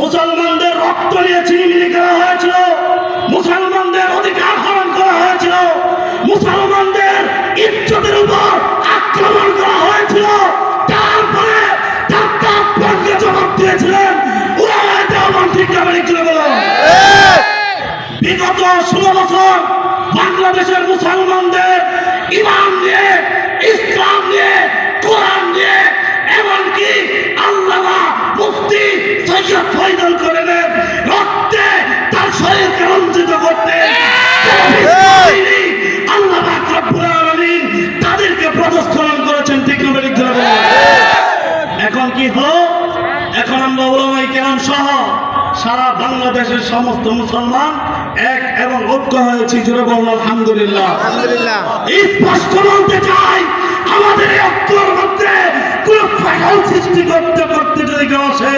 মুসলমানদের রক্ত নিয়ে ছিনিমিনি করা হয়েছিল, মুসলমানদের অধিকার হরণ করা হয়েছিল, মুসলমানদের ইজ্জতের উপর আক্রমণ করা হয়েছিল। তারপরে তার তাৎপর্যে জবাব দিয়েছিলেন উলামায়ে দেওবন্দ। ঠিক না ঠিক বলো? বিগত 16 বছর বাংলাদেশের মুসলমানদের ইমান নিয়ে, ইসলাম নিয়ে, কোরআন নিয়ে, এমনকি আল্লামা মুফতি সৈয়দ ফয়জুল করিমের রক্তে তার শরীরকে রঞ্জিত করতে আল্লাহ পাক রব্বুল আলামিন তাদেরকে প্রদর্শন করেছেন। ঠিক না ঠিক বলো? এখন কি হলো? এখন আমরা উলামায়ে কেরাম সহ সারা বাংলাদেশের সমস্ত মুসলমান এক এবং ঐক্য হয়েছি। জোরে বলুন আলহামদুলিল্লাহ। স্পষ্ট বলতে চাই, আমাদের এই ঐক্যের মধ্যে কোন ফাটল সৃষ্টি করতে যদি কেউ আসে